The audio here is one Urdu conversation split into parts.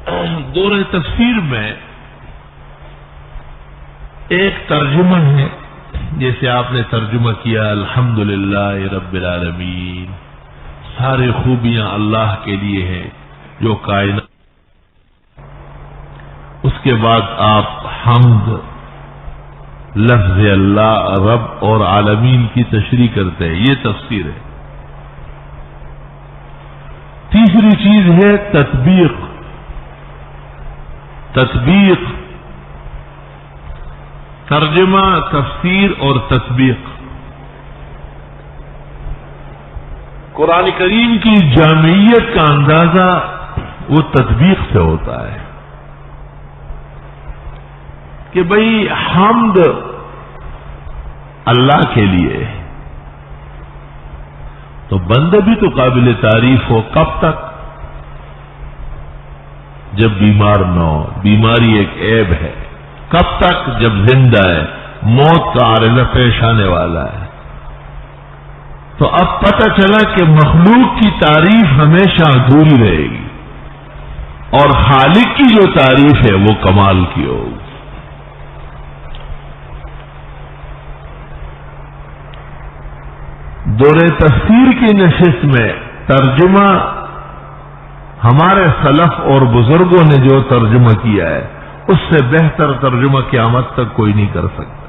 دور تفسیر میں ایک ترجمہ ہے، جیسے آپ نے ترجمہ کیا الحمدللہ رب العالمین، ساری خوبیاں اللہ کے لیے ہیں جو کائنات. اس کے بعد آپ حمد، لفظ اللہ، رب اور عالمین کی تشریح کرتے ہیں. یہ تفسیر ہے. تیسری چیز ہے تطبیق. تطبیق، ترجمہ، تفسیر اور تطبیق. قرآن کریم کی جامعیت کا اندازہ وہ تطبیق سے ہوتا ہے کہ بھئی حمد اللہ کے لیے تو بندہ بھی تو قابل تعریف ہو. کب تک؟ جب بیمار نہ ہو. بیماری ایک عیب ہے. کب تک؟ جب زندہ ہے. موت کا عارضہ پیش آنے والا ہے. تو اب پتہ چلا کہ مخلوق کی تعریف ہمیشہ ادھوری رہے گی اور خالق کی جو تعریف ہے وہ کمال کی ہوگی. دور تفسیر کی نشست میں ترجمہ ہمارے سلف اور بزرگوں نے جو ترجمہ کیا ہے اس سے بہتر ترجمہ قیامت تک کوئی نہیں کر سکتا.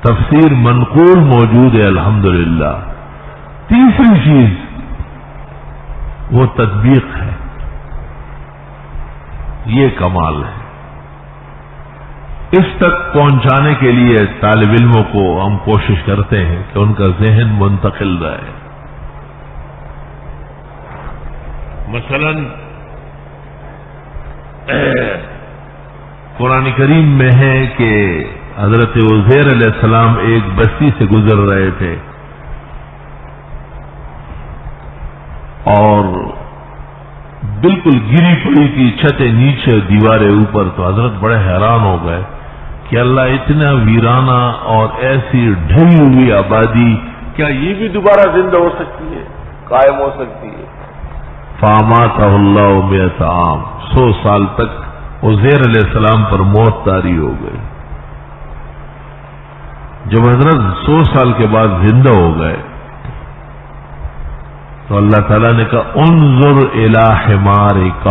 تفسیر منقول موجود ہے الحمدللہ. تیسری چیز وہ تطبیق ہے. یہ کمال ہے. اس تک پہنچانے کے لیے طالب علموں کو ہم کوشش کرتے ہیں کہ ان کا ذہن منتقل رہے. مثلا قرآن کریم میں ہے کہ حضرت عزیر علیہ السلام ایک بستی سے گزر رہے تھے اور بالکل گری پڑی تھی، چھتیں نیچے دیواریں اوپر. تو حضرت بڑے حیران ہو گئے کہ اللہ اتنا ویرانہ اور ایسی ڈھلی ہوئی آبادی، کیا یہ بھی دوبارہ زندہ ہو سکتی ہے، قائم ہو سکتی ہے؟ فاماتہ اللہ 100 عام، 100 سال تک عزیر علیہ السلام پر موت طاری ہو گئی. جب حضرت 100 سال کے بعد زندہ ہو گئے تو اللہ تعالیٰ نے کہا انظر الی حمارک،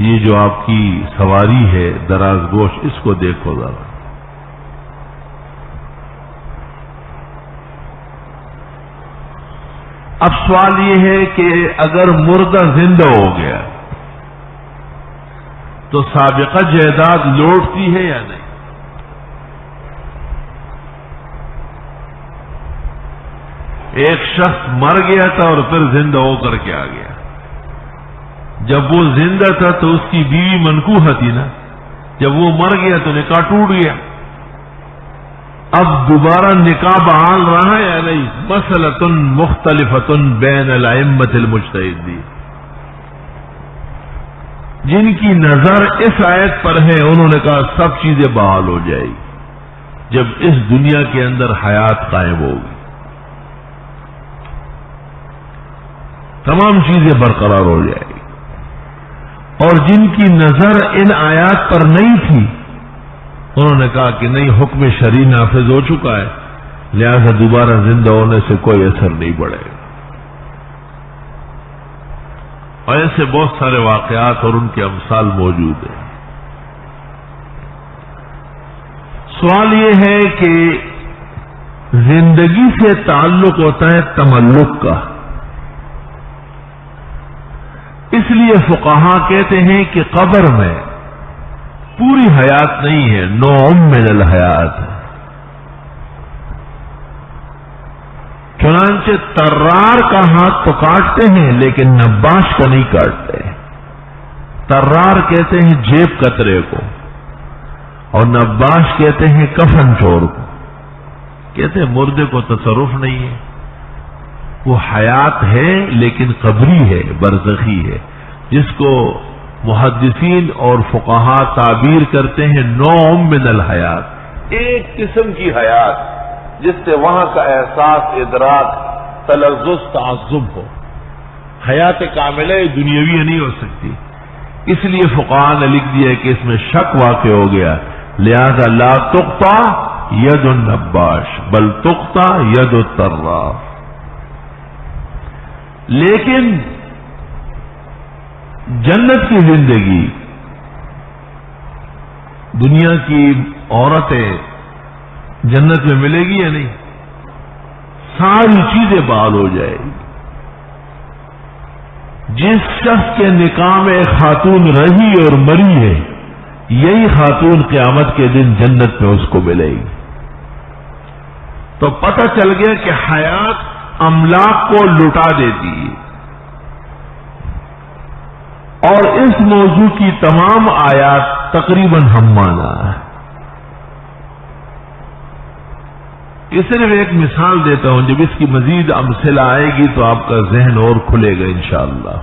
یہ جو آپ کی سواری ہے دراز گوش، اس کو دیکھو ذرا. اب سوال یہ ہے کہ اگر مردہ زندہ ہو گیا تو سابقہ جائیداد لوٹتی ہے یا نہیں؟ ایک شخص مر گیا تھا اور پھر زندہ ہو کر کے آ گیا. جب وہ زندہ تھا تو اس کی بیوی منکوحہ تھی نا، جب وہ مر گیا تو نکاح ٹوٹ گیا. اب دوبارہ نکاح بحال رہا یا نہیں؟ مسئلۃ مختلفۃ بین الائمۃ المجتہدین. جن کی نظر اس آیت پر ہے انہوں نے کہا سب چیزیں بحال ہو جائے گی جب اس دنیا کے اندر حیات قائم ہوگی، تمام چیزیں برقرار ہو جائے گی. اور جن کی نظر ان آیات پر نہیں تھی انہوں نے کہا کہ نہیں، حکم شرعی نافذ ہو چکا ہے، لہذا دوبارہ زندہ ہونے سے کوئی اثر نہیں پڑے گا. اور ایسے بہت سارے واقعات اور ان کے امثال موجود ہیں. سوال یہ ہے کہ زندگی سے تعلق ہوتا ہے تملک کا. اس لیے فقہا کہتے ہیں کہ قبر میں پوری حیات نہیں ہے، نوع من الحیات. چنانچہ طرار کا ہاتھ تو کاٹتے ہیں لیکن نباش کا نہیں کاٹتے. طرار کہتے ہیں جیب کترے کو اور نباش کہتے ہیں کفن چور کو. کہتے ہیں مردے کو تصرف نہیں ہے، وہ حیات ہے لیکن قبری ہے، برزخی ہے، جس کو محدثین اور فقہا تعبیر کرتے ہیں نوع من الحیات، ایک قسم کی حیات جس سے وہاں کا احساس، ادراک تلذذ تعذب ہو. حیات کاملہ دنیاوی نہیں ہو سکتی. اس لیے فقہاء نے لکھ دیا کہ اس میں شک واقع ہو گیا، لہذا لا تقطع ید النباش بل تقطع ید الطراف. لیکن جنت کی زندگی، دنیا کی عورتیں جنت میں ملے گی یا نہیں؟ ساری چیزیں بحال ہو جائے گی. جس شخص کے نکاح میں ایک خاتون رہی اور مری ہے، یہی خاتون قیامت کے دن جنت میں اس کو ملے گی. تو پتہ چل گیا کہ حیات املاک کو لٹا دیتی ہے. اور اس موضوع کی تمام آیات تقریباً ہم مانا ہے. یہ صرف ایک مثال دیتا ہوں، جب اس کی مزید امثلہ آئے گی تو آپ کا ذہن اور کھلے گا انشاءاللہ.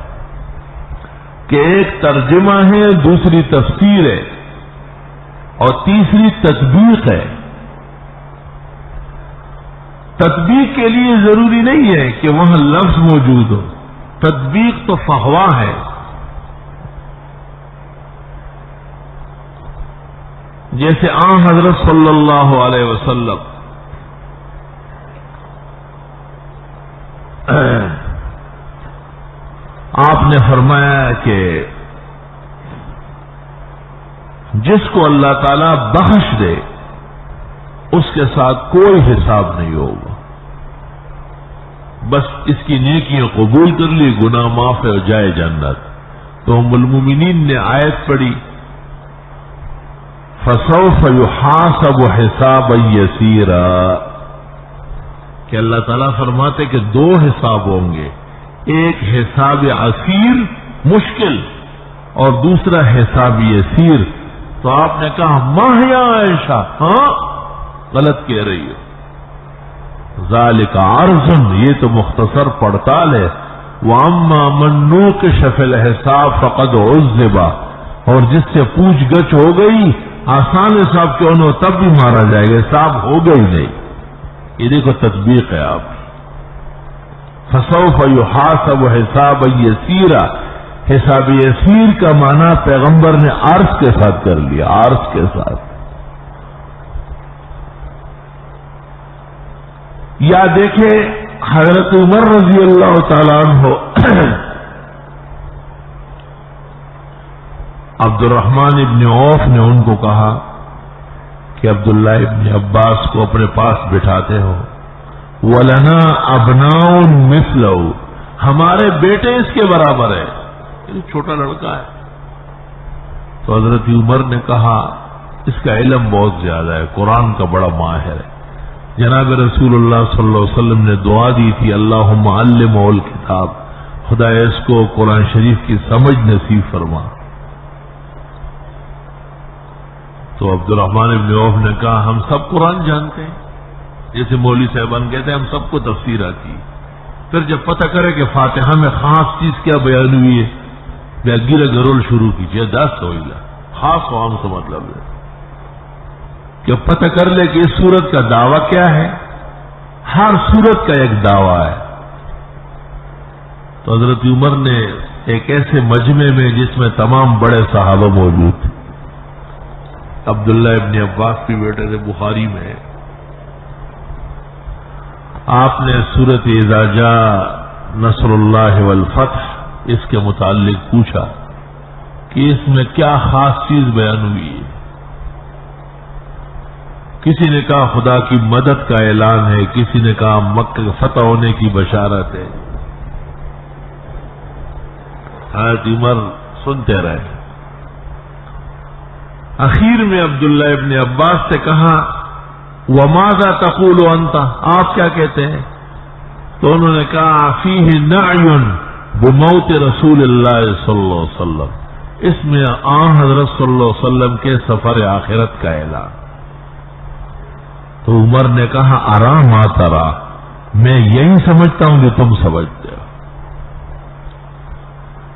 کہ ایک ترجمہ ہے، دوسری تفسیر ہے، اور تیسری تطبیق ہے. تطبیق کے لیے ضروری نہیں ہے کہ وہاں لفظ موجود ہو، تطبیق تو فحوا ہے. جیسے آن حضرت صلی اللہ علیہ وسلم آپ نے فرمایا کہ جس کو اللہ تعالی بخش دے اس کے ساتھ کوئی حساب نہیں ہوگا، بس اس کی نیکیاں قبول کر لی، گناہ معاف ہے اور جائے جنت. تو ام المومنین نے آیت پڑھی فَسَوْفَ يُحَاسَبُ حِسَابًا يَسِيرًا، کہ اللہ تعالیٰ فرماتے کہ دو حساب ہوں گے، ایک حساب عسیر مشکل اور دوسرا حساب یسیر. تو آپ نے کہا ماہ یا عائشہ، ہاں غلط کہہ رہی ہو، ذالک عرض، یہ تو مختصر پڑتال ہے. وَأَمَّا مَن نُوقِشَ فِي الْحِسَابِ فَقَدْ عُذِّبَ، اور جس سے پوچھ گچھ ہو گئی، آسان حساب کیوں نہ ہو تب بھی مارا جائے گا، حساب ہوگا ہی نہیں. یہ دیکھو تطبیق ہے آپ. فَسَوْفَ يُحَاسَبُ حِسَابًا يَسِيرًا، حساب یسیر کا معنی پیغمبر نے عرض کے ساتھ کر لیا، عرض کے ساتھ. یا دیکھیں حضرت عمر رضی اللہ تعالیٰ عنہ عبد الرحمن ابن عوف نے ان کو کہا کہ عبداللہ ابن عباس کو اپنے پاس بٹھاتے ہو. وَلَنَا أَبْنَاءٌ مِثْلَهُ، ہمارے بیٹے اس کے برابر ہے، یعنی چھوٹا لڑکا ہے. تو حضرت عمر نے کہا اس کا علم بہت زیادہ ہے، قرآن کا بڑا ماہر ہے. جناب رسول اللہ صلی اللہ علیہ وسلم نے دعا دی تھی اللہم علمہ الکتاب، خدا اس کو قرآن شریف کی سمجھ نصیب فرما. تو عبد الرحمن ابن عوف نے کہا ہم سب قرآن جانتے ہیں، جیسے مولوی صاحبان کہتے ہیں ہم سب کو تفسیر آتی ہے. پھر جب پتہ کرے کہ فاتحہ میں خاص چیز کیا بیان ہوئی ہے، گرا گرول شروع کیجیے، دست ہوئی گا. خاص عام کا مطلب ہے کہ پتہ کر لے کہ اس سورت کا دعویٰ کیا ہے. ہر سورت کا ایک دعویٰ ہے. تو حضرت عمر نے ایک ایسے مجمع میں جس میں تمام بڑے صحابہ موجود تھے، عبداللہ ابن عباس بھی بیٹے تھے، بخاری میں، آپ نے سورت اذا جاء نصر اللہ والفتح اس کے متعلق پوچھا کہ اس میں کیا خاص چیز بیان ہوئی ہے. کسی نے کہا خدا کی مدد کا اعلان ہے، کسی نے کہا مکہ فتح ہونے کی بشارت ہے. حضرت عمر سنتے رہے. اخیر میں عبداللہ ابن عباس سے کہا وَمَاذَا تَقُولُ أَنْتَ، آپ کیا کہتے ہیں؟ تو انہوں نے کہا فِيهِ نَعْيٌ بِمَوْتِ رسول اللہ صلی اللہ علیہ وسلم، اس میں آن حضرت صلی اللہ علیہ وسلم کے سفر آخرت کا اعلان. تو عمر نے کہا ارا ما ترا، میں یہی سمجھتا ہوں کہ تم سمجھتے ہو.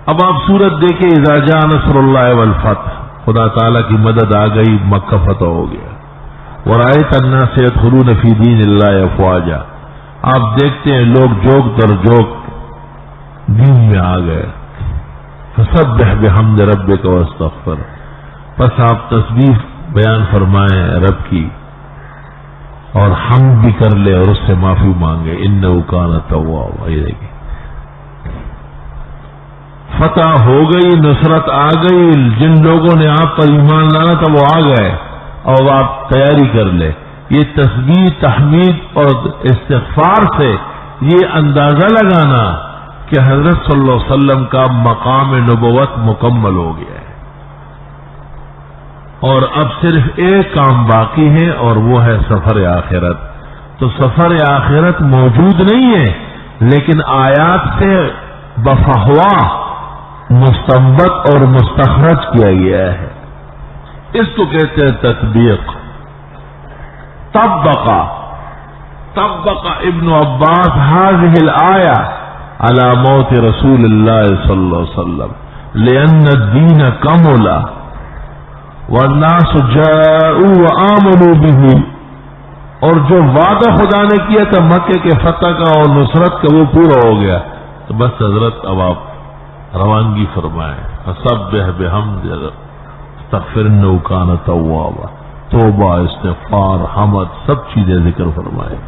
اب آپ سورت دیکھیں اذا جاء نصر اللہ والفتح، خدا تعالیٰ کی مدد آ گئی، مکہ فتح ہو گیا. وَرَأَيْتَ النَّاسَ يَدْخُلُونَ فِي دِينِ اللَّهِ أَفْوَاجًا، آپ دیکھتے ہیں لوگ جوک در جوک دین میں آ گئے. فسبح بحمد ربک واستغفر، پس آپ تسبیح بیان فرمائیں رب کی اور حمد بھی کر لے اور اس سے معافی مانگے. انہ کان توابا. یہ دیکھیں فتح ہو گئی، نصرت آ گئی. جن لوگوں نے آپ پر ایمان لانا تھا وہ آ گئے اور آپ تیاری کر لے. یہ تسبیح تحمید اور استغفار سے یہ اندازہ لگانا کہ حضرت صلی اللہ علیہ وسلم کا مقام نبوت مکمل ہو گیا ہے اور اب صرف ایک کام باقی ہے اور وہ ہے سفر آخرت. تو سفر آخرت موجود نہیں ہے لیکن آیات سے بفہوا مستنبط اور مستخرج کیا گیا ہے. اس کو کہتے ہیں تطبیق. طبق ابن عباس هذه الآية على موت رسول الله صلى الله عليه وسلم لأن الدين كمل والناس جاءوا وآمنوا به. اور جو وعدہ خدا نے کیا تھا مکے کے فتح کا اور نصرت کا وہ پورا ہو گیا. تو بس حضرت اب آپ روانگی فرمائیں. فسبح بحمد استغفر انہ کان توابا. توبہ، استغفار، حمد سب چیزیں ذکر فرمائیں.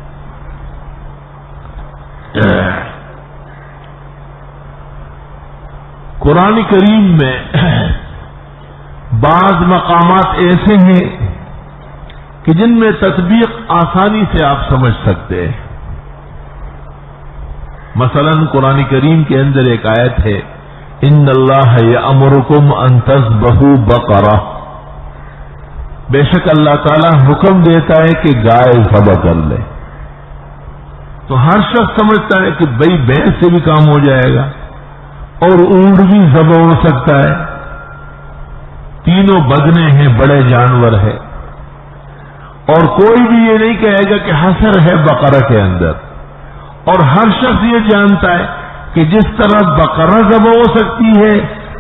قرآن کریم میں بعض مقامات ایسے ہیں کہ جن میں تطبیق آسانی سے آپ سمجھ سکتے ہیں. مثلا قرآن کریم کے اندر ایک آیت ہے ان اللہ یأمرکم ان تذبحوا بقرہ. بے شک اللہ تعالیٰ حکم دیتا ہے کہ گائے ذبح کر لے. تو ہر شخص سمجھتا ہے کہ بھئی بھینس سے بھی کام ہو جائے گا اور اونٹ بھی ذبح ہو سکتا ہے. تینوں بدنے ہیں، بڑے جانور ہے اور کوئی بھی یہ نہیں کہے گا کہ حصر ہے بقرہ کے اندر. اور ہر شخص یہ جانتا ہے کہ جس طرح بقرہ ذبح ہو سکتی ہے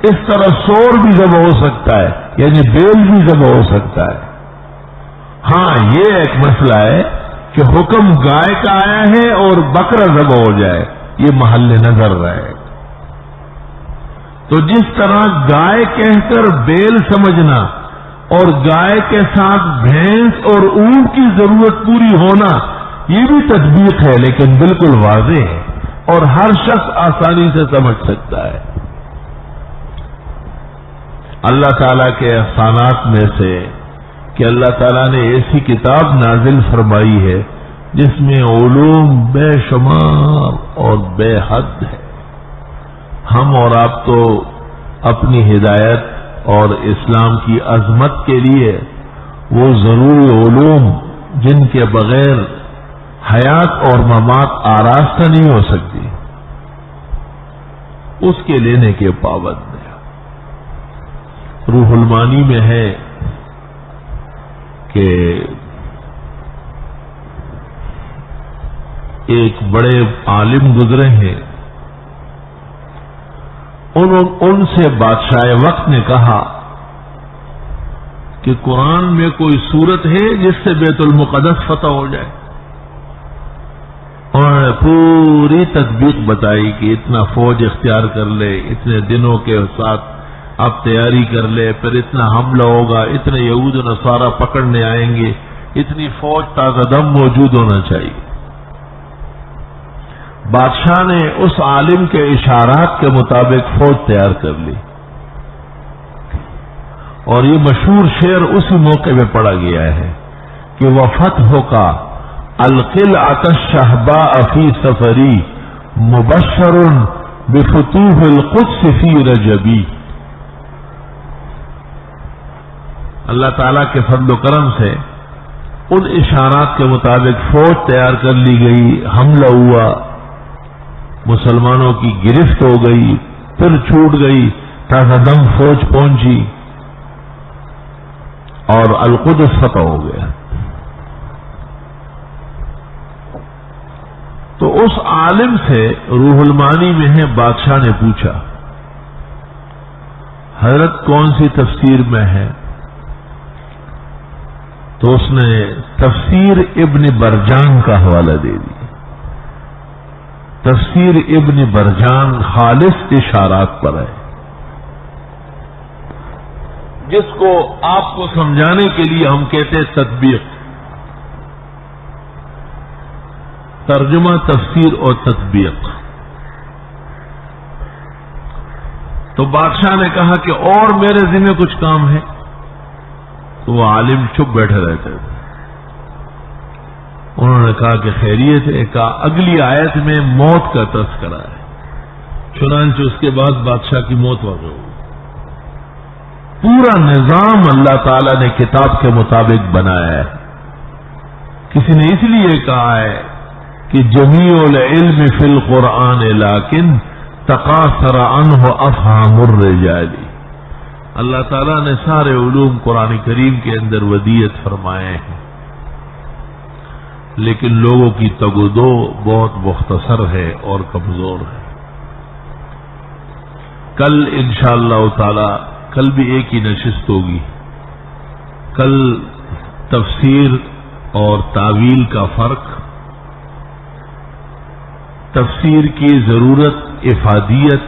اس طرح سور بھی ذبح ہو سکتا ہے، یعنی بیل بھی ذبح ہو سکتا ہے. ہاں یہ ایک مسئلہ ہے کہ حکم گائے کا آیا ہے اور بکرا ذبح ہو جائے، یہ محل نظر رہے. تو جس طرح گائے کہہ کر بیل سمجھنا اور گائے کے ساتھ بھینس اور اونٹ کی ضرورت پوری ہونا یہ بھی تطبیق ہے لیکن بالکل واضح ہے اور ہر شخص آسانی سے سمجھ سکتا ہے. اللہ تعالیٰ کے احسانات میں سے کہ اللہ تعالیٰ نے ایسی کتاب نازل فرمائی ہے جس میں علوم بے شمار اور بے حد ہے. ہم اور آپ تو اپنی ہدایت اور اسلام کی عظمت کے لیے وہ ضروری علوم جن کے بغیر حیات اور ممات آراستہ نہیں ہو سکتی اس کے لینے کے پابند ہیں. روح المانی میں ہے کہ ایک بڑے عالم گزرے ہیں، ان سے بادشاہ وقت نے کہا کہ قرآن میں کوئی صورت ہے جس سے بیت المقدس فتح ہو جائے. انہوں نے پوری تطبیق بتائی کہ اتنا فوج اختیار کر لے، اتنے دنوں کے ساتھ آپ تیاری کر لے، پھر اتنا حملہ ہوگا، اتنے یہود و نصارہ پکڑنے آئیں گے، اتنی فوج تازہ دم موجود ہونا چاہیے. بادشاہ نے اس عالم کے اشارات کے مطابق فوج تیار کر لی اور یہ مشہور شعر اسی موقع پہ پڑھا گیا ہے کہ وفتح کا القلعۃ الشہباء فی سفری مبشر بفتوح القدس فی رجبی. اللہ تعالیٰ کے فضل و کرم سے ان اشارات کے مطابق فوج تیار کر لی گئی، حملہ ہوا، مسلمانوں کی گرفت ہو گئی، پھر چھوٹ گئی، تازہ دم فوج پہنچی اور القدس فتح ہو گیا. تو اس عالم سے روح المانی میں ہے بادشاہ نے پوچھا حضرت کون سی تفسیر میں ہے؟ تو اس نے تفسیر ابن برجان کا حوالہ دے دیا. تفسیر ابن برجان خالص اشارات پر ہے، جس کو آپ کو سمجھانے کے لیے ہم کہتے ہیں تطبیق، ترجمہ تفسیر اور تطبیق۔ تو بادشاہ نے کہا کہ اور میرے ذمہ کچھ کام ہے، تو وہ عالم چپ بیٹھے رہتے تھے۔ انہوں نے کہا کہ خیریت ہے؟ کہا اگلی آیت میں موت کا تذکرہ ہے، چنانچہ اس کے بعد بادشاہ کی موت واقع ہوئی۔ پورا نظام اللہ تعالی نے کتاب کے مطابق بنایا ہے۔ کسی نے اس لیے کہا ہے کہ جمیع العلم فی القرآن لیکن تقاصر عنہ افہام الرجال، اللہ تعالیٰ نے سارے علوم قرآن کریم کے اندر ودیت فرمائے ہیں، لیکن لوگوں کی تگ و دو بہت مختصر ہے اور کمزور ہے۔ کل انشاءاللہ تعالی، کل بھی ایک ہی نشست ہوگی، کل تفسیر اور تعویل کا فرق، تفسیر کی ضرورت، افادیت،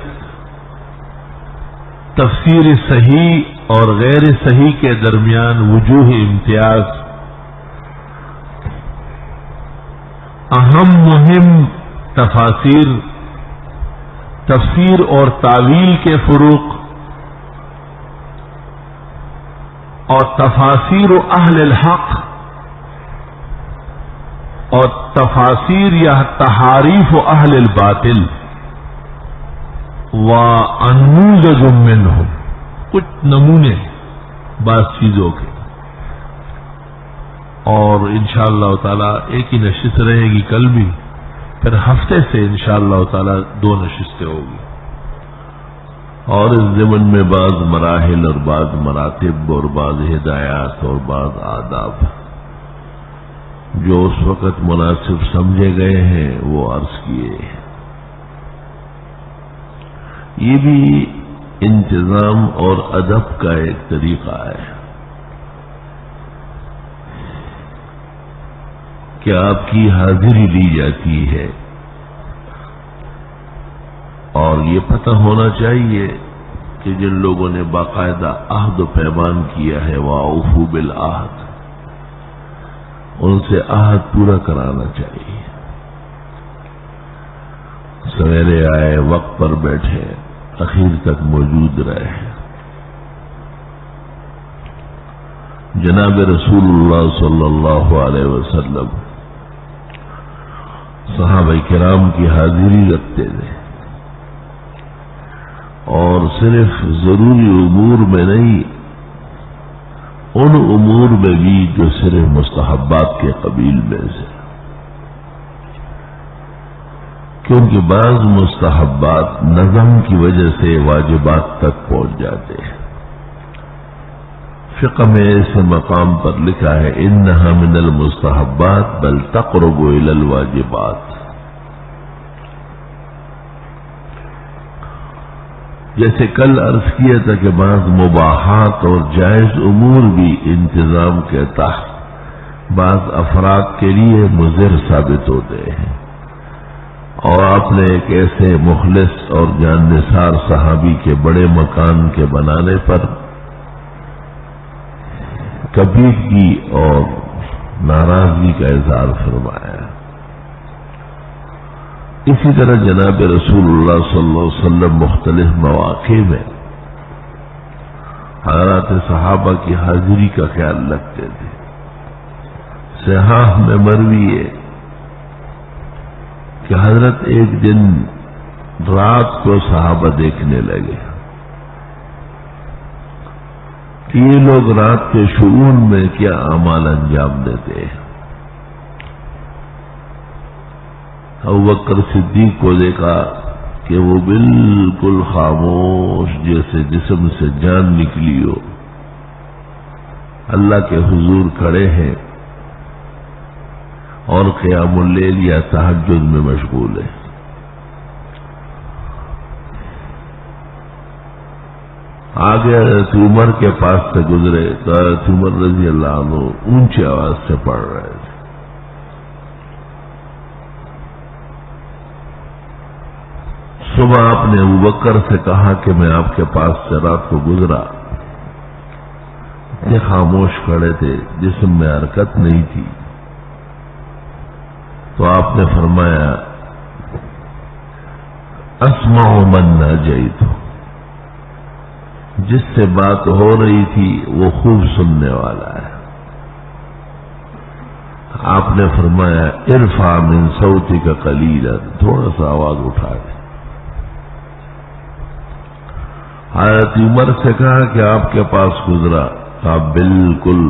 تفسیر صحیح اور غیر صحیح کے درمیان وجوہ امتیاز، اہم مہم تفاسیر، تفسیر اور تعویل کے فروق، اور تفاسیر اہل الحق اور تفاسیر یا تحاریف اہل الباطل، وَأَنْمُوذَجٌ مِّنْهُمْ، کچھ نمونے بعض چیزوں کے۔ اور انشاءاللہ تعالی ایک ہی نشست رہے گی کل بھی، پھر ہفتے سے انشاءاللہ تعالی 2 نشستیں ہوگی، اور اس ضمن میں بعض مراحل اور بعض مراتب اور بعض ہدایات اور بعض آداب جو اس وقت مناسب سمجھے گئے ہیں وہ عرض کیے ہیں۔ یہ بھی انتظام اور ادب کا ایک طریقہ ہے کہ آپ کی حاضری لی جاتی ہے، اور یہ پتہ ہونا چاہیے کہ جن لوگوں نے باقاعدہ عہد و پیمان کیا ہے وَأَوْفُوا بِالْعَهْدِ، ان سے عہد پورا کرانا چاہیے۔ سویرے آئے، وقت پر بیٹھے، اخیر تک موجود رہے۔ جناب رسول اللہ صلی اللہ علیہ وسلم صحابہ کرام کی حاضری رکھتے تھے، اور صرف ضروری امور میں نہیں، ان امور میں بھی جو صرف مستحبات کے قبیل میں سے، کیونکہ بعض مستحبات نظم کی وجہ سے واجبات تک پہنچ جاتے ہیں۔ فقہ میں ایسے مقام پر لکھا ہے انہا من المستحبات بل تقرب الی الواجبات، جیسے کل عرض کیا تھا کہ بعض مباحات اور جائز امور بھی انتظام کے تحت بعض افراد کے لیے مضر ثابت ہوتے ہیں، اور آپ نے ایک ایسے مخلص اور جان نثار صحابی کے بڑے مکان کے بنانے پر کبیرگی اور ناراضگی کا اظہار فرمایا۔ اسی طرح جناب رسول اللہ صلی اللہ علیہ وسلم مختلف مواقع میں حضرات صحابہ کی حاضری کا خیال رکھتے تھے۔ صحاح میں مروی ہے کہ حضرت ایک دن رات کو صحابہ دیکھنے لگے کہ یہ لوگ رات کے شعون میں کیا اعمال انجام دیتے ہیں۔ ابوبکر صدیق کو دیکھا کہ وہ بالکل خاموش، جیسے جسم سے جان نکلی ہو، اللہ کے حضور کھڑے ہیں اور قیام اللیل یا تہجد میں مشغول ہے۔ آگے حضرت عمر کے پاس سے گزرے تو حضرت عمر رضی اللہ عنہ اونچی آواز سے پڑھ رہے تھے۔ صبح آپ نے ابوبکر سے کہا کہ میں آپ کے پاس سے رات کو گزرا، اتنے خاموش کھڑے تھے، جسم میں حرکت نہیں تھی، تو آپ نے فرمایا اسمع من ناجیت، جس سے بات ہو رہی تھی وہ خوب سننے والا ہے۔ آپ نے فرمایا ارفع من صوتک قلیلا، تھوڑا سا آواز اٹھا دے۔ حضرت عمر سے کہا کہ آپ کے پاس گزرا، آپ بالکل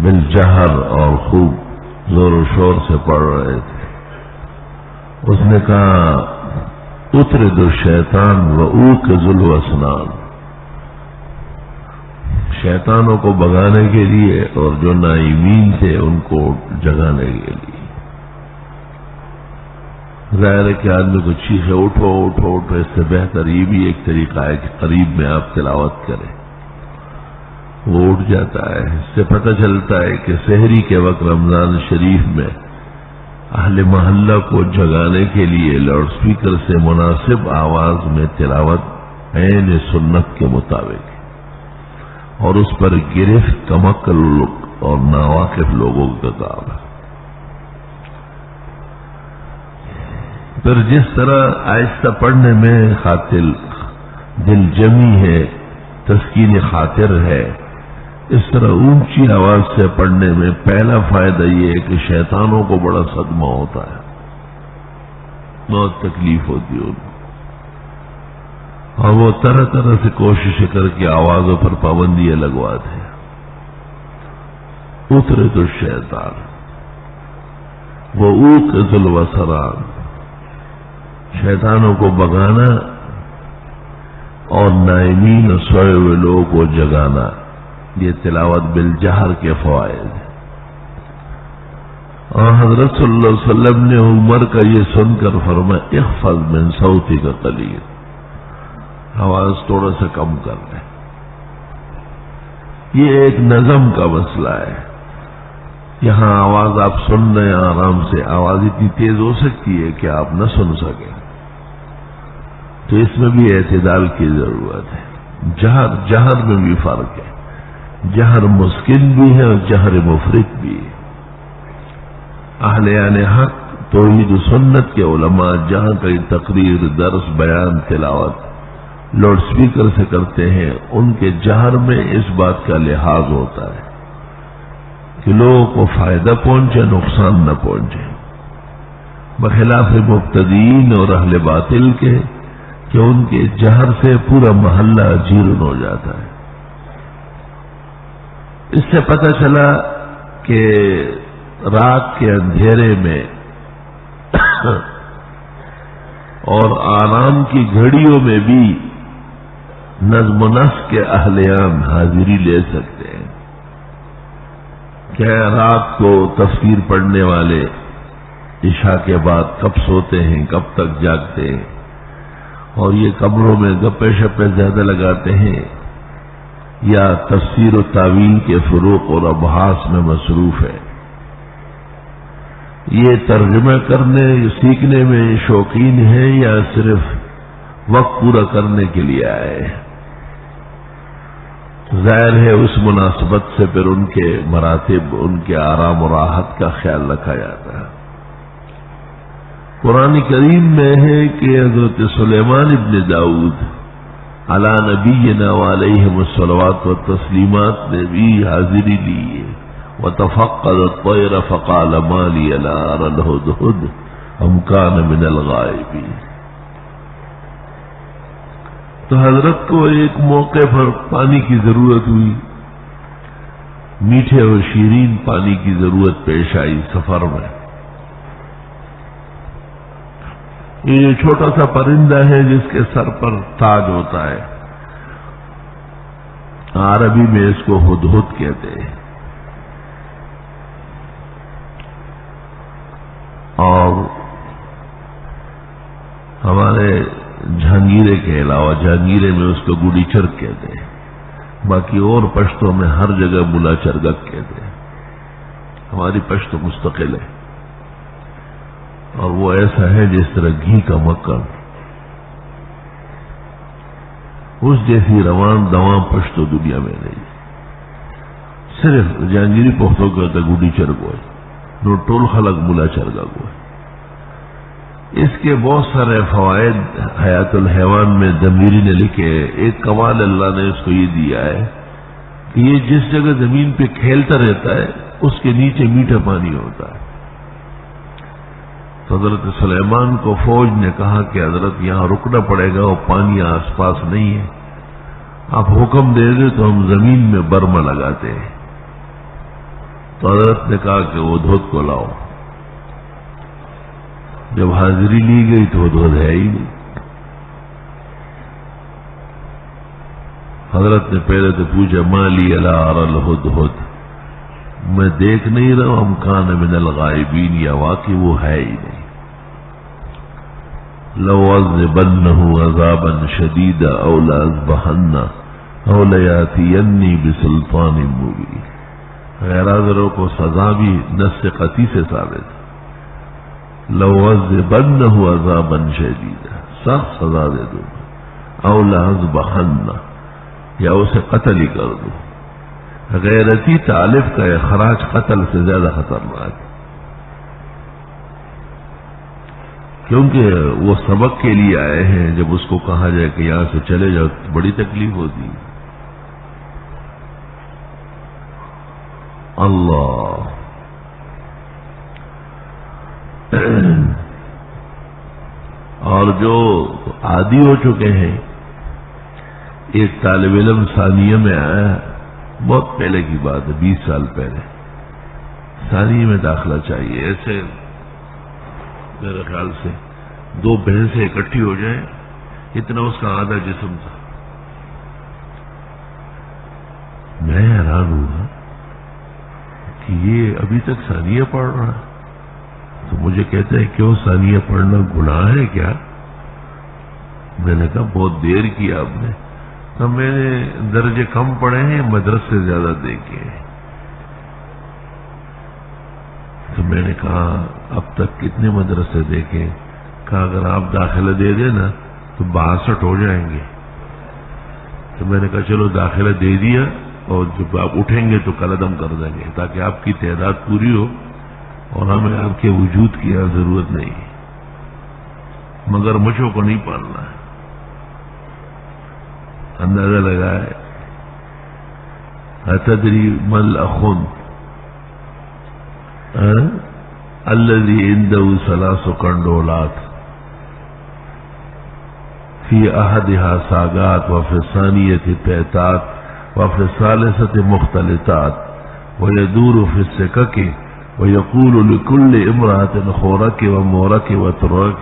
بالجہر اور خوب زور و شور سے پڑھ رہے تھے۔ اس نے کہا اطرد الشیطان وأوقظ الاسنان، شیطانوں کو بگانے کے لیے اور جو نائمین تھے ان کو جگانے کے لیے۔ ظاہر ہے کہ آدمی کو چیخے اٹھو اٹھو اٹھو، اس سے بہتر یہ بھی ایک طریقہ ہے کہ قریب میں آپ تلاوت کریں، وہ اٹھ جاتا ہے۔ اس سے پتہ چلتا ہے کہ سحری کے وقت رمضان شریف میں اہل محلہ کو جگانے کے لیے لاؤڈ اسپیکر سے مناسب آواز میں تلاوت عین سنت کے مطابق، اور اس پر گرفت کمکل اور ناواقف لوگوں کا کام ہے۔ پھر جس طرح آہستہ پڑھنے میں خاطر دل جمی ہے، تسکین خاطر ہے، اس طرح اونچی آواز سے پڑھنے میں پہلا فائدہ یہ ہے کہ شیطانوں کو بڑا صدمہ ہوتا ہے، بہت تکلیف ہوتی ہے ان کو، اور وہ طرح طرح سے کوشش کر کے آوازوں پر پابندیاں لگواتے ہیں۔ اطرد الشیطان وأوقظ الاسنان، شیطانوں کو بگانا اور نائمین اور سوئے ہوئے لوگوں کو جگانا، یہ تلاوت بالجہر کے فوائد ہیں۔ اور حضرت صلی اللہ علیہ وسلم نے عمر کا یہ سن کر فرمایا اخفض من صوتک قلیلا، آواز تھوڑا سا کم کر لیں۔ یہ ایک نظم کا مسئلہ ہے، یہاں آواز آپ سن رہے ہیں آرام سے، آواز اتنی تیز ہو سکتی ہے کہ آپ نہ سن سکیں، تو اس میں بھی اعتدال کی ضرورت ہے۔ جہر میں بھی فرق ہے، جہر مسکن بھی ہے اور جہر مفرط بھی ہے۔ اہل حق توحید و سنت کے علماء جہاں کئی تقریر، درس، بیان، تلاوت لاؤڈ اسپیکر سے کرتے ہیں، ان کے جہر میں اس بات کا لحاظ ہوتا ہے کہ لوگوں کو فائدہ پہنچے، نقصان نہ پہنچے، بخلاف مبتدئین اور اہل باطل کے کہ ان کے جہر سے پورا محلہ جیرن ہو جاتا ہے۔ اس سے پتہ چلا کہ رات کے اندھیرے میں اور آرام کی گھڑیوں میں بھی نظم و نسق کے اہلیان حاضری لے سکتے ہیں۔ کیا رات کو تفسیر پڑھنے والے عشاء کے بعد کب سوتے ہیں، کب تک جاگتے ہیں، اور یہ کمروں میں گپے شپے زیادہ لگاتے ہیں یا تفسیر و تعویل کے فروغ اور ابحاث میں مصروف ہے، یہ ترجمہ کرنے سیکھنے میں شوقین ہیں یا صرف وقت پورا کرنے کے لیے آئے ہیں؟ ظاہر ہے اس مناسبت سے پھر ان کے مراتب، ان کے آرام و راحت کا خیال رکھا جاتا ہے۔ قرآن کریم میں ہے کہ حضرت سلیمان ابن داؤد علی نبینا وعلیہم الصلوات والتسلیمات نے بھی حاضری لی ہے۔ وَتَفَقَّدَ الطَّيْرَ فَقَالَ مَا لِيَ لَا أَرَى الْهُدْهُدْ أَمْ كَانَ مِنَ الْغَائِبِينَ۔ تو حضرت کو ایک موقع پر پانی کی ضرورت ہوئی، میٹھے اور شیرین پانی کی ضرورت پیش آئی سفر میں۔ یہ جو چھوٹا سا پرندہ ہے جس کے سر پر تاج ہوتا ہے، عربی میں اس کو ہدہد کہتے ہیں، اور ہمارے جہانگیرے کے علاوہ جہانگیرے میں اس کو گڈی چرگ کہتے ہیں، باقی اور پشتوں میں ہر جگہ بلا چرگک کہتے ہیں۔ ہماری پشت مستقل ہے، اور وہ ایسا ہے جس طرح گھی کا مکھن اس جیسی روان دواں پشتو دنیا میں نہیں. صرف جہانگیری پختوں کے ہوتا گوڈی چرگو ہے نو ٹول خلق ملا چرگا گو ہے. اس کے بہت سارے فوائد حیات الحیوان میں ضمیری نے لکھے. ایک کمال اللہ نے اس کو یہ دیا ہے کہ یہ جس جگہ زمین پہ کھیلتا رہتا ہے اس کے نیچے میٹھا پانی ہوتا ہے. تو حضرت سلیمان کو فوج نے کہا کہ حضرت یہاں رکنا پڑے گا اور پانی آس پاس نہیں ہے, آپ حکم دے دیں تو ہم زمین میں برما لگاتے ہیں. تو حضرت نے کہا کہ وہ دھوت کو لاؤ. جب حاضری لی گئی تو وہ دھوت ہے ہی نہیں. حضرت نے پہلے تو پوچھا مالی الا اری الہدہد, میں دیکھ نہیں رہا ہوں, کان من الغائبین, یا واقعی وہ ہے ہی نہیں. لو عذبنہ عذابا شدیدا او لاذبحنہ او لیاتینی بسلطان مبین. غیر حاضروں کو سزا بھی نص قطعی سے ثابت. لو عذبنہ عذابا شدیدا, سخت سزا دے دوں, او لاذبحنہ, یا اسے قتل ہی کر دوں. غیرتی طالب کا اخراج قتل سے زیادہ خطرناک ہے, کیونکہ وہ سبق کے لیے آئے ہیں. جب اس کو کہا جائے کہ یہاں سے چلے جاؤ تو بڑی تکلیف ہوتی ہے. اللہ اور جو عادی ہو چکے ہیں, ایک طالب علم ثانیہ میں آیا, بہت پہلے کی بات ہے, 20 سال پہلے. ثانیہ میں داخلہ چاہیے, ایسے میرے خیال سے 2 بھینسیں اکٹھی ہو جائیں, اتنا اس کا آدھا جسم تھا. میں حیران ہوا کہ یہ ابھی تک ثانیہ پڑھ رہا ہے. تو مجھے کہتے ہیں کیوں ثانیہ پڑھنا گناہ ہے کیا؟ میں نے کہا بہت دیر کی آپ نے. تو میں نے درجے کم پڑھے ہیں, مدرسے سے زیادہ دیکھے. تو میں نے کہا اب تک کتنے مدرسے دیکھے؟ کہا اگر آپ داخلہ دے دیں نا تو 62 ہو جائیں گے. تو میں نے کہا چلو داخلہ دے دیا, اور جب آپ اٹھیں گے تو قلم کر دیں گے, تاکہ آپ کی تعداد پوری ہو اور ہمیں آپ کے وجود کی ضرورت نہیں. مگر مجھوں کو نہیں پالنا ہے. اندازہ لگائے اتدری مل اخن الذی عنده 3 کنڈولات فی احدها ساگات وفی الثانیۃ پیتات وفی الثالثۃ مختلطات ویدور فی السکک ویقول لکل امرأة خورک ومورک وترک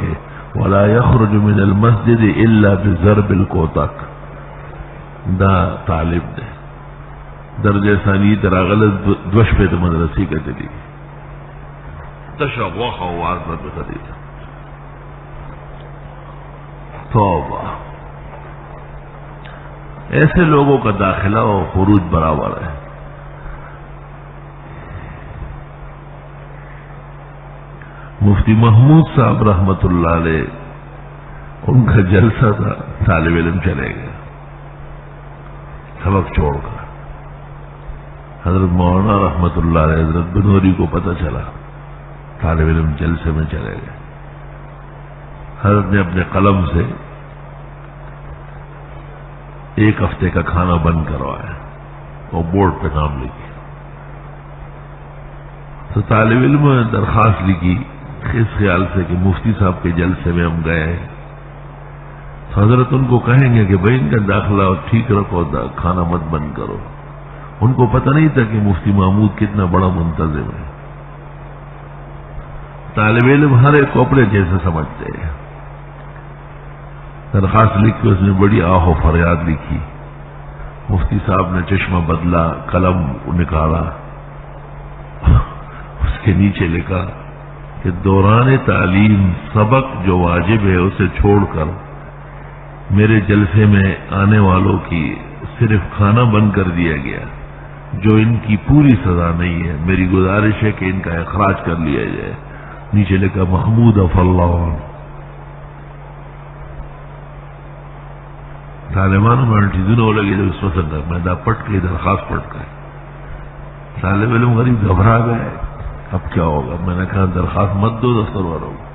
ولا یخرج من المسجد الا بضرب الکوتک. دا طالب نے درجہ ثانی تراغلت دوش پہ تو مدرسی کا چلی تشوق وار پر خریدا. توبہ, ایسے لوگوں کا داخلہ و خروج برابر ہے. مفتی محمود صاحب رحمت اللہ علیہ, ان کا جلسہ تھا, طالب علم چلے گئے سبق چھوڑ کر. حضرت مولانا رحمت اللہ علیہ حضرت بنوری کو پتہ چلا, طالب علم جلسے میں چلے گئے. حضرت نے اپنے قلم سے 1 ہفتے کا کھانا بند کروایا اور بورڈ پہ نام لکھی. تو طالب علم نے درخواست لکھی اس خیال سے کہ مفتی صاحب کے جلسے میں ہم گئے ہیں, حضرت ان کو کہیں گے کہ بھائی ان کا داخلہ ٹھیک رکھو, کھانا مت بند کرو. ان کو پتہ نہیں تھا کہ مفتی محمود کتنا بڑا منتظم ہے. طالب علم ہر ایک کو اپنے جیسے سمجھتے ہیں. درخواست لکھ کے اس نے بڑی آہ و فریاد لکھی. مفتی صاحب نے چشمہ بدلا, قلم نکالا, اس کے نیچے لکھا کہ دوران تعلیم سبق جو واجب ہے اسے چھوڑ کر میرے جلسے میں آنے والوں کی صرف کھانا بند کر دیا گیا, جو ان کی پوری سزا نہیں ہے. میری گزارش ہے کہ ان کا اخراج کر لیا جائے. نیچے لکھا محمود اف اللہ. طالبانوں میں الٹی دن ہو لگی جب اس وقت میں دا پٹ کے درخواست پڑھ کر طالب علم غریب گھبرا گئے، اب کیا ہوگا؟ میں نے کہا درخواست مت دو دفتر والوں کو.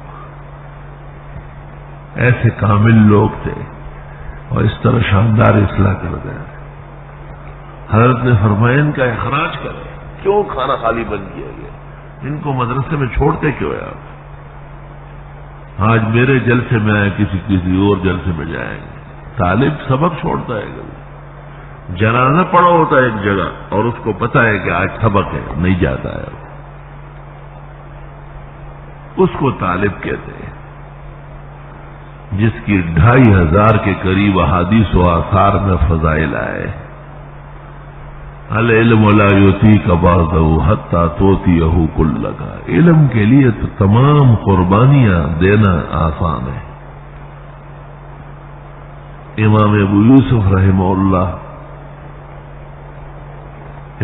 ایسے کامل لوگ تھے اور اس طرح شاندار اصلاح کر گئے. حضرت نے فرمایا ان کا اخراج کرے. کیوں کھانا خالی بند کیا گیا؟ ان کو مدرسے میں چھوڑتے کیوں ہے آپ؟ آج میرے جلسے میں آئے، کسی اور جلسے میں جائیں گے. طالب سبق چھوڑتا ہے کبھی، جنازہ پڑا ہوتا ہے ایک جگہ اور اس کو پتا ہے کہ آج سبق ہے، نہیں جاتا ہے. اس کو طالب کہتے ہیں جس کی 2500 کے قریب احادیث و آثار میں فضائل آئے. العلم لا یؤتیک بعضہ حتی تؤتیہ کلک. علم کے لیے تو تمام قربانیاں دینا آسان ہے. امام ابو یوسف رحمہ اللہ،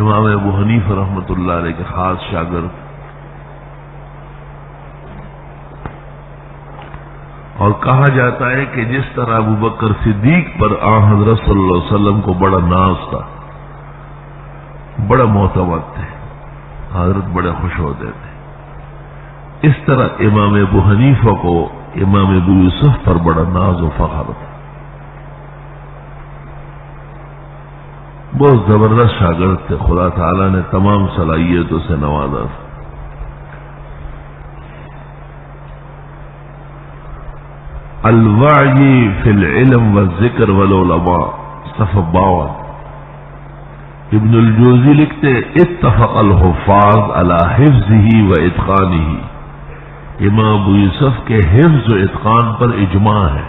امام ابو حنیفہ رحمۃ اللہ علیہ کے خاص شاگرد، اور کہا جاتا ہے کہ جس طرح ابو بکر صدیق پر آن حضرت صلی اللہ علیہ وسلم کو بڑا ناز تھا، بڑا معتمد تھے، حضرت بڑے خوش ہوتے تھے، اس طرح امام ابو حنیفہ کو امام ابو یوسف پر بڑا ناز و فخر تھا. بہت زبردست شاگرد تھے، خدا تعالیٰ نے تمام صلاحیتوں سے نوازا. الوعی فی العلم والذکر والعلماء، صفحہ 52. ابن الجوزی لکھتے اتفق الحفاظ علی حفظہ و اتقانہ. امام ابو یوسف کے حفظ و اتقان پر اجماع ہے.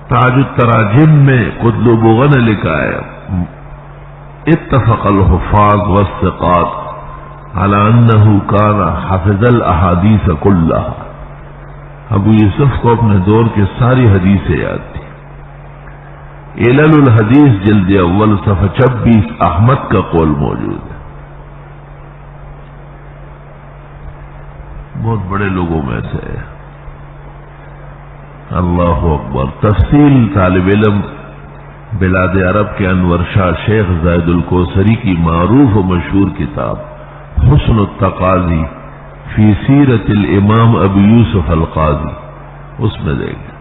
تاج التراجم میں قطب بغا نے لکھا ہے اتفق الحفاظ والثقات علی انہ کان حفظ الاحادیث کلها. ابو یوسف کو اپنے دور کی ساری حدیثیں یاد تھی. علل الحدیث جلد اول صفحہ 26 احمد کا قول موجود ہے. بہت بڑے لوگوں میں سے ہے. اللہ اکبر. تفصیل طالب علم بلاد عرب کے انور شاہ شیخ زاہد الکوثری کی معروف و مشہور کتاب حسن التقاضی فی سیرت الامام ابو یوسف القاضی، اس میں دیکھیں.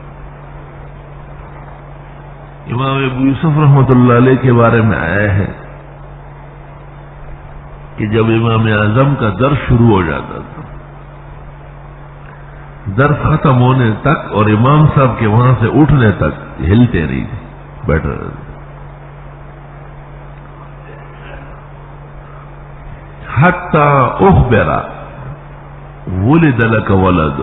امام ابو یوسف رحمۃ اللہ علیہ کے بارے میں آیا ہے کہ جب امام اعظم کا درس شروع ہو جاتا تھا، درس ختم ہونے تک اور امام صاحب کے وہاں سے اٹھنے تک ہلتے نہیں تھے، بیٹھے رہتے. حتی اخبر ولد لک ولد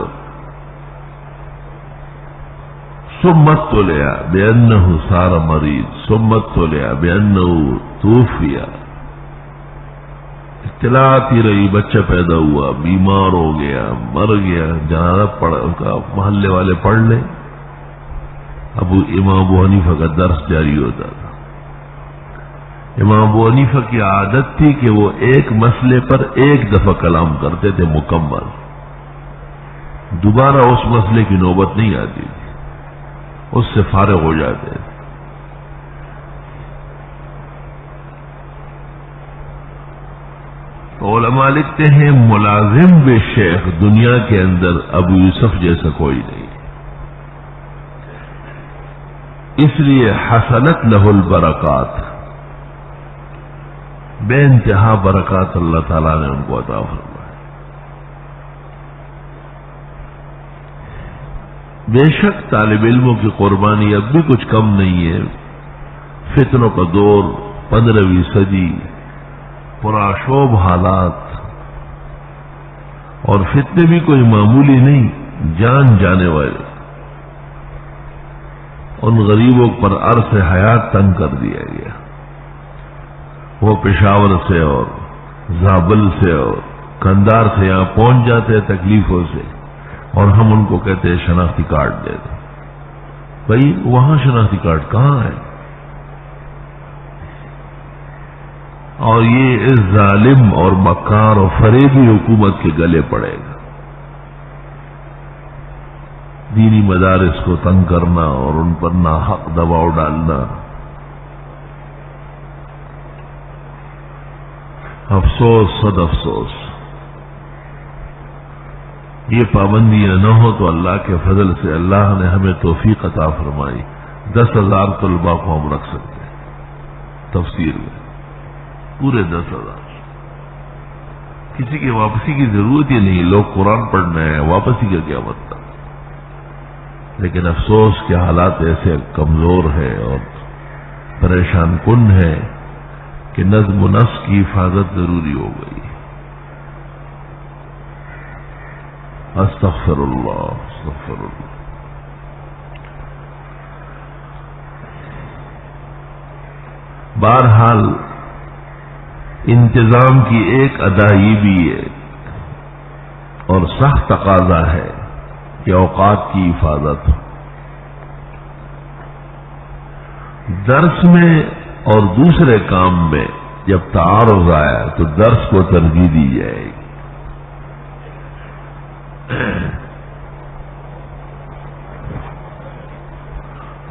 ثم اطلع بأنہ صار مریض ثم اطلع بأنہ توفی. اطلاعات ہی رہی، بچہ پیدا ہوا، بیمار ہو گیا، مر گیا، جنازہ پڑھ کا محلے والے پڑھ لیں. امام ابو حنیفہ کا درس جاری ہوتا تھا. امام ابو حنیفہ کی عادت تھی کہ وہ ایک مسئلے پر ایک دفعہ کلام کرتے تھے مکمل، دوبارہ اس مسئلے کی نوبت نہیں آتی تھی، اس سے فارغ ہو جاتے تھے. علماء لکھتے ہیں ملازم بے شیخ دنیا کے اندر ابو یوسف جیسا کوئی نہیں، اس لیے حسنت لہ البرکات، بے انتہا برکات اللہ تعالیٰ نے ان کو عطا فرمایا. بے شک طالب علموں کی قربانی اب بھی کچھ کم نہیں ہے. فتنوں کا دور، 15ویں صدی، پرآشوب حالات، اور فتنے بھی کوئی معمولی نہیں، جان جانے والے. ان غریبوں پر عرص حیات تنگ کر دیا گیا. وہ پشاور سے اور زابل سے اور کندار سے یہاں پہنچ جاتے ہیں تکلیفوں سے، اور ہم ان کو کہتے ہیں شناختی کارڈ دے دو. بھائی وہاں شناختی کارڈ کہاں ہے؟ اور یہ اس ظالم اور مکار اور فریبی حکومت کے گلے پڑے گا. دینی مدارس کو تنگ کرنا اور ان پر ناحق دباؤ ڈالنا، افسوس صد افسوس۔ یہ پابندیاں نہ ہو تو اللہ کے فضل سے اللہ نے ہمیں توفیق عطا فرمائی، 10,000 طلباء کو ہم رکھ سکتے ہیں تفسیر میں، پورے 10,000۔ کسی کی واپسی کی ضرورت ہی نہیں، لوگ قرآن پڑھنا ہے، واپسی کا کیا مطلب؟ لیکن افسوس کہ حالات ایسے کمزور ہے اور پریشان کن ہے کہ نظم و نسق کی حفاظت ضروری ہو گئی۔ استغفر اللہ استغفر اللہ۔ بہرحال انتظام کی ایک ادا یہ بھی ہے اور سخت تقاضا ہے کہ اوقات کی حفاظت ہو۔ درس میں اور دوسرے کام میں جب تعارض آیا تو درس کو ترجیح دی جائے گی۔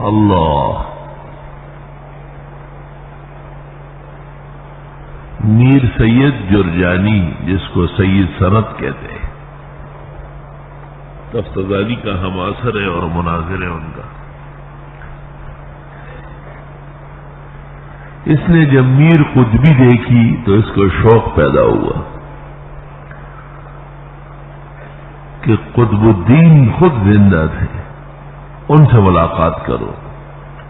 اللہ، میر سید جرجانی جس کو سید سند کہتے ہیں، تفتزانی کا ہم اثر ہے اور مناظر ہے ان کا۔ اس نے جب میر قطبی دیکھی تو اس کو شوق پیدا ہوا کہ قطب الدین خود زندہ تھے، ان سے ملاقات کرو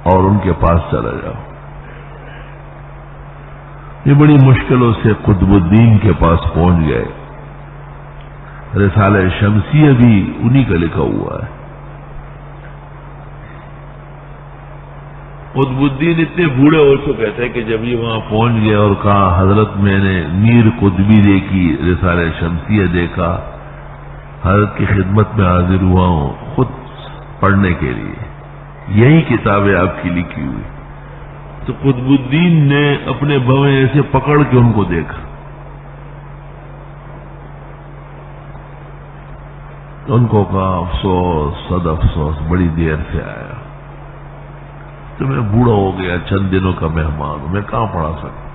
اور ان کے پاس چلا جاؤ۔ یہ بڑی مشکلوں سے قطب الدین کے پاس پہنچ گئے۔ رسالہ شمسیہ بھی انہی کا لکھا ہوا ہے۔ قطب الدین اتنے بوڑھے ہو چکے تھے کہ جب یہ وہاں پہنچ گئے اور کہا حضرت میں نے میر قطبی دیکھی، رسالہ شمسیہ دیکھا، حضرت کی خدمت میں حاضر ہوا ہوں خود پڑھنے کے لیے، یہی کتابیں آپ کی لکھی ہوئی۔ تو قطب الدین نے اپنے بھویں ایسے پکڑ کے ان کو دیکھا، ان کو کہا افسوس صد افسوس، بڑی دیر سے آیا، تو میں بوڑھا ہو گیا، چند دنوں کا مہمان ہوں، میں کہاں پڑھا سکتا؟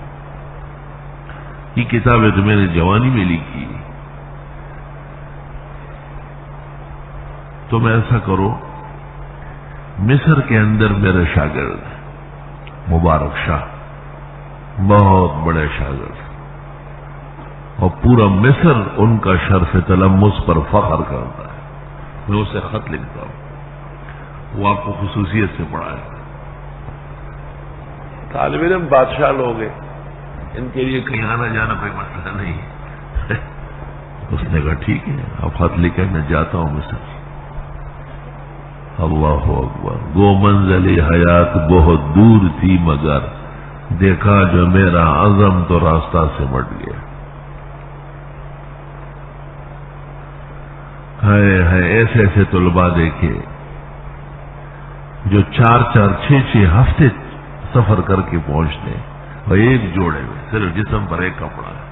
یہ کتابیں تو میں نے جوانی میں لکھی، تم ایسا کرو، مصر کے اندر میرے شاگرد مبارک شاہ، بہت بڑے شاگرد، اور پورا مصر ان کا شرف تلمس پر فخر کرتا ہے، میں اسے خط لکھتا ہوں، وہ آپ کو خصوصیت سے پڑھائے۔ طالب علم بادشاہ لوگ ہیں، ان کے لیے کہیں آنا جانا کوئی مسئلہ نہیں۔ اس نے کہا ٹھیک ہے، آپ خط لکھیں، میں جاتا ہوں مصر۔ اللہ اکبر، گو منزل حیات بہت دور تھی مگر دیکھا جو میرا عزم تو راستہ سمٹ گیا۔ ہے ایسے ایسے طلباء دیکھے جو 4-4 6-6 ہفتے سفر کر کے پہنچتے ہیں، اور ایک جوڑے میں صرف جسم پر ایک کپڑا ہے۔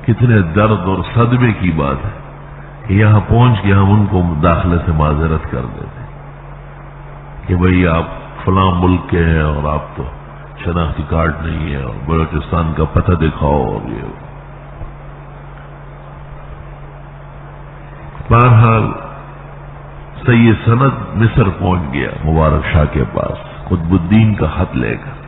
کتنے درد اور صدمے کی بات ہے کہ یہاں پہنچ کے ہم ان کو داخلے سے معذرت کر دیتے کہ بھئی آپ فلاں ملک کے ہیں اور آپ تو شناختی کارڈ نہیں ہے، اور بلوچستان کا پتہ دکھاؤ، اور یہ۔ بہرحال سید سند مصر پہنچ گیا مبارک شاہ کے پاس قطب الدین کا خط لے کر۔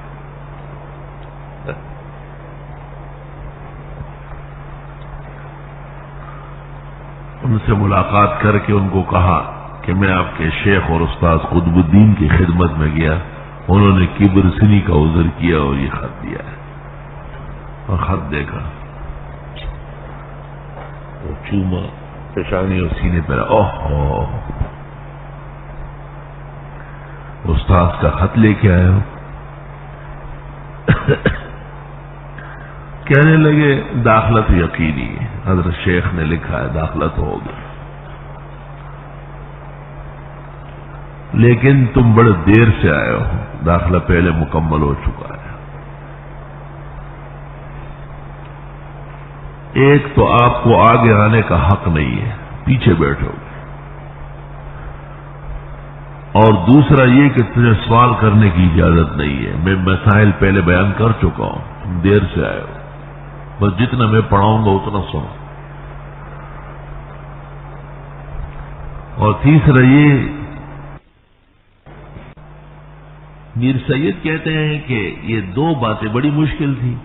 ان سے ملاقات کر کے ان کو کہا کہ میں آپ کے شیخ اور استاذ قطب الدین کی خدمت میں گیا، انہوں نے کبر سنی کا عذر کیا اور یہ خط دیا ہے۔ اور خط دیکھا، وہ چوما، پیشانی اور سینے پہ، اوہ استاذ کا خط لے کے آئے ہو۔ کہنے لگے داخلہ تو یقینی ہے، حضرت شیخ نے لکھا ہے داخلہ تو ہوگا، لیکن تم بڑے دیر سے آئے ہو، داخلہ پہلے مکمل ہو چکا ہے۔ ایک تو آپ کو آگے آنے کا حق نہیں ہے، پیچھے بیٹھو گے، اور دوسرا یہ کہ تجھے سوال کرنے کی اجازت نہیں ہے۔ میں مسائل پہلے بیان کر چکا ہوں، تم دیر سے آئے ہو، بس جتنا میں پڑھاؤں گا اتنا سنو۔ اور تیسرا یہ، میر سید کہتے ہیں کہ یہ دو باتیں بڑی مشکل تھی،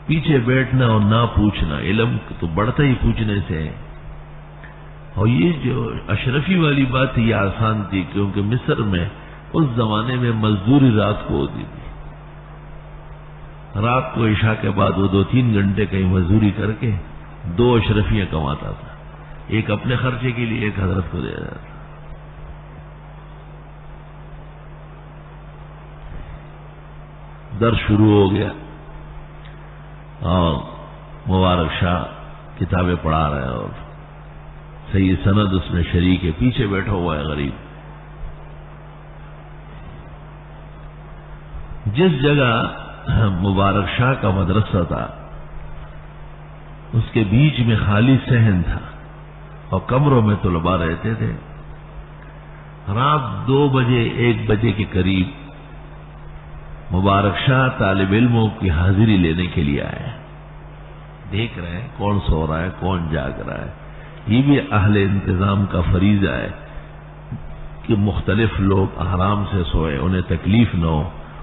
پیچھے بیٹھنا اور نہ پوچھنا۔ علم تو بڑھتا ہی پوچھنے سے ہے، اور یہ جو اشرفی والی بات تھی یہ آسان تھی، کیونکہ مصر میں اس زمانے میں مزدوری رات کو ہوتی تھی۔ رات کو عشاء کے بعد وہ 2-3 گھنٹے کہیں مزدوری کر کے 2 اشرفیاں کماتا تھا، ایک اپنے خرچے کے لیے، ایک حضرت کو دے دیتا تھا۔ درس شروع ہو گیا اور مبارک شاہ کتابیں پڑھا رہے ہیں اور سید سند اس میں شریک ہے، پیچھے بیٹھا ہوا ہے غریب۔ جس جگہ مبارک شاہ کا مدرسہ تھا اس کے بیچ میں خالی صحن تھا اور کمروں میں طلباء رہتے تھے۔ رات 2 بجے 1 بجے کے قریب مبارک شاہ طالب علموں کی حاضری لینے کے لیے آئے، دیکھ رہے ہیں کون سو رہا ہے کون جاگ رہا ہے۔ یہ بھی اہل انتظام کا فریضہ ہے کہ مختلف لوگ آرام سے سوئے، انہیں تکلیف نہ ہو،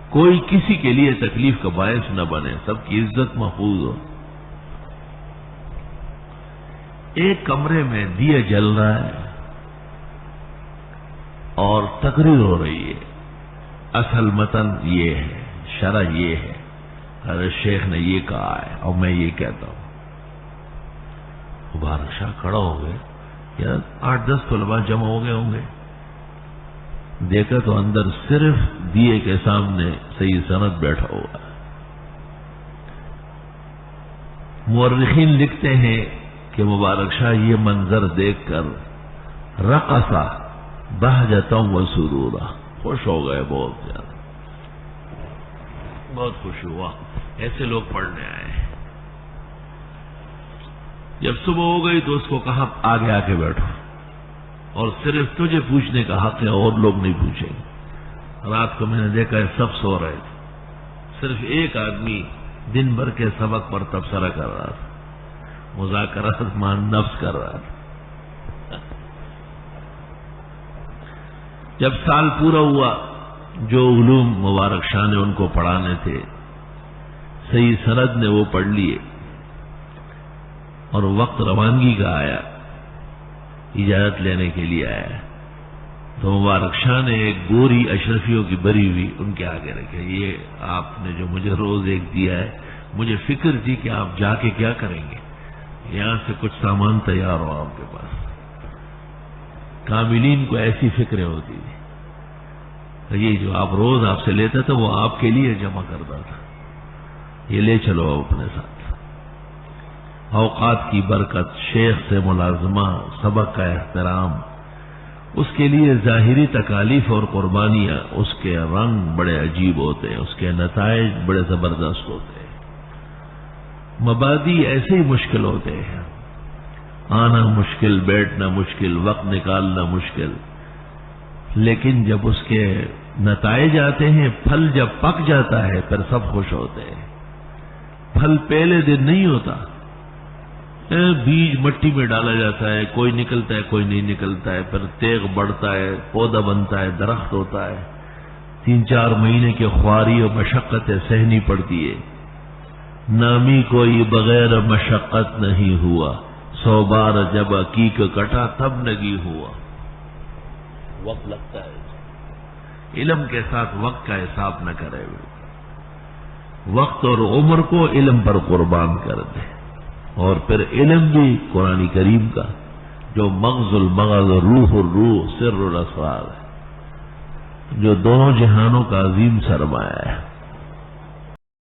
کوئی کسی کے لیے تکلیف کا باعث نہ بنے، سب کی عزت محفوظ ہو۔ ایک کمرے میں دیا جل رہا ہے اور تقریر ہو رہی ہے، اصل متن یہ ہے، شرح یہ ہے، حضرت شیخ نے یہ کہا ہے اور میں یہ کہتا ہوں۔ مبارک شاہ کھڑا ہو گئے، یا 8-10 طلباء جمع ہو گئے ہوں گے، دیکھا تو اندر صرف دیے کے سامنے سید سند بیٹھا ہوا ہے۔ مورخین لکھتے ہیں کہ مبارک شاہ یہ منظر دیکھ کر رقصا بہجتا و سرورا، خوش ہو گئے، بہت زیادہ، بہت خوش ہوا، ایسے لوگ پڑھنے آئے ہیں۔ جب صبح ہو گئی تو اس کو کہا آگے آ کے بیٹھو، اور صرف تجھے پوچھنے کا حق ہے، اور لوگ نہیں پوچھیں گے۔ رات کو میں نے دیکھا ہے سب سو رہے تھے، صرف ایک آدمی دن بھر کے سبق پر تبصرہ کر رہا تھا، مذاکرات مان نفس کر رہا تھا۔ جب سال پورا ہوا، جو علوم مبارک شاہ نے ان کو پڑھانے تھے سید سند نے وہ پڑھ لیے، اور وقت روانگی کا آیا، اجازت لینے کے لیے آیا، تو مبارک شاہ نے ایک گوری اشرفیوں کی بری ہوئی ان کے آگے رکھے، یہ آپ نے جو مجھے روز ایک دیا ہے، مجھے فکر تھی کہ آپ جا کے کیا کریں گے، یہاں سے کچھ سامان تیار ہو آپ کے پاس۔ کاملین کو ایسی فکریں ہوتی تھی، یہ جو آپ روز آپ سے لیتا تھا وہ آپ کے لیے جمع کرتا تھا، یہ لے چلو اپنے ساتھ۔ اوقات کی برکت، شیخ سے ملازمہ، سبق کا احترام، اس کے لیے ظاہری تکالیف اور قربانیاں، اس کے رنگ بڑے عجیب ہوتے ہیں، اس کے نتائج بڑے زبردست ہوتے ہیں۔ مبادی ایسے ہی مشکل ہوتے ہیں، آنا مشکل، بیٹھنا مشکل، وقت نکالنا مشکل، لیکن جب اس کے نتائج آتے ہیں، پھل جب پک جاتا ہے پھر سب خوش ہوتے ہیں۔ پھل پہلے دن نہیں ہوتا، بیج مٹی میں ڈالا جاتا ہے، کوئی نکلتا ہے کوئی نہیں نکلتا ہے، پھر تیغ بڑھتا ہے، پودا بنتا ہے، درخت ہوتا ہے، 3-4 مہینے کی خواری اور مشقتیں سہنی پڑتی ہے۔ نامی کوئی بغیر مشقت نہیں ہوا، 100 بار جب عقیق کٹا تب نگی ہوا۔ وقت لگتا ہے، علم کے ساتھ وقت کا حساب نہ کرے، وقت اور عمر کو علم پر قربان کر دے، اور پھر علم بھی قرآن کریم کا جو مغز المغز، روح الروح، سر الاسرار ہے، جو دونوں جہانوں کا عظیم سرمایہ ہے۔